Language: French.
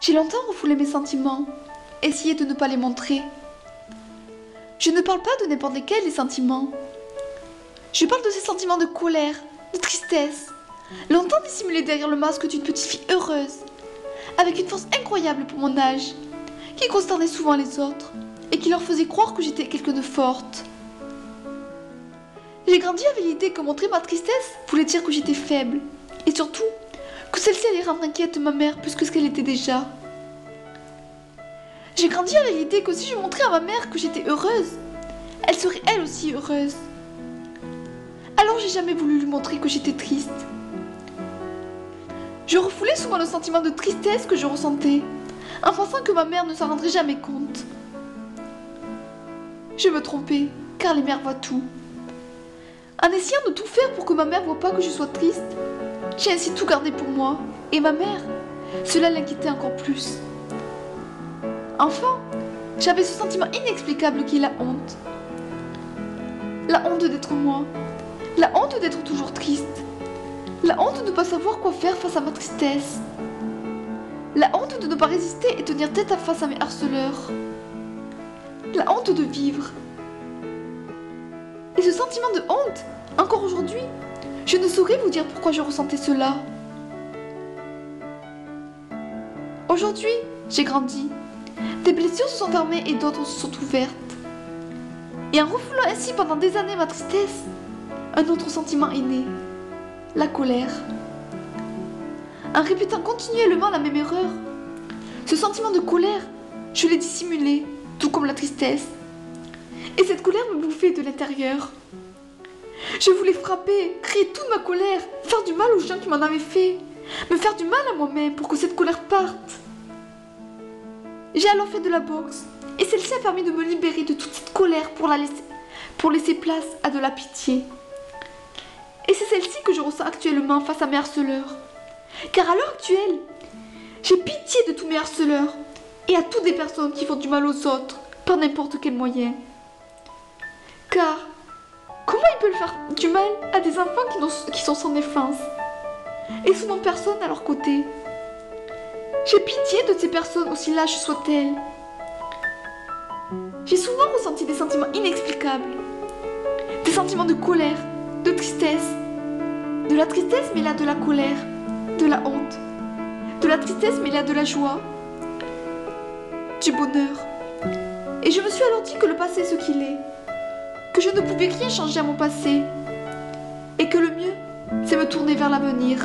J'ai longtemps refoulé mes sentiments, essayé de ne pas les montrer. Je ne parle pas de n'importe lesquels des sentiments. Je parle de ces sentiments de colère, de tristesse, longtemps dissimulés derrière le masque d'une petite fille heureuse, avec une force incroyable pour mon âge, qui consternait souvent les autres et qui leur faisait croire que j'étais quelqu'un de forte. J'ai grandi avec l'idée que montrer ma tristesse voulait dire que j'étais faible, et surtout que celle-ci allait rendre inquiète ma mère plus que ce qu'elle était déjà. J'ai grandi avec l'idée que si je montrais à ma mère que j'étais heureuse, elle serait elle aussi heureuse. Alors j'ai jamais voulu lui montrer que j'étais triste. Je refoulais souvent le sentiment de tristesse que je ressentais, en pensant que ma mère ne s'en rendrait jamais compte. Je me trompais, car les mères voient tout. En essayant de tout faire pour que ma mère ne voie pas que je sois triste, j'ai ainsi tout gardé pour moi, et ma mère, cela l'inquiétait encore plus. Enfin, j'avais ce sentiment inexplicable qui est la honte. La honte d'être moi, la honte d'être toujours triste, la honte de ne pas savoir quoi faire face à ma tristesse, la honte de ne pas résister et tenir tête à face à mes harceleurs, la honte de vivre. Et ce sentiment de honte, encore aujourd'hui, je ne saurais vous dire pourquoi je ressentais cela. Aujourd'hui, j'ai grandi. Des blessures se sont fermées et d'autres se sont ouvertes. Et en refoulant ainsi pendant des années ma tristesse, un autre sentiment est né, la colère. En répétant continuellement la même erreur, ce sentiment de colère, je l'ai dissimulé, tout comme la tristesse. Et cette colère me bouffait de l'intérieur. Je voulais frapper, crier toute ma colère, faire du mal aux gens qui m'en avaient fait, me faire du mal à moi-même pour que cette colère parte. J'ai alors fait de la boxe, et celle-ci a permis de me libérer de toute cette colère pour laisser place à de la pitié. Et c'est celle-ci que je ressens actuellement face à mes harceleurs. Car à l'heure actuelle, j'ai pitié de tous mes harceleurs et à toutes les personnes qui font du mal aux autres par n'importe quel moyen. Car comment ils peuvent faire du mal à des enfants qui sont sans défense et souvent personne à leur côté? J'ai pitié de ces personnes aussi lâches soient-elles. J'ai souvent ressenti des sentiments inexplicables, des sentiments de colère, de tristesse, de la tristesse mêlée à de la colère, de la honte, de la tristesse mêlée à de la joie, du bonheur. Et je me suis alors dit que le passé est ce qu'il est, que je ne pouvais rien changer à mon passé, et que le mieux, c'est me tourner vers l'avenir.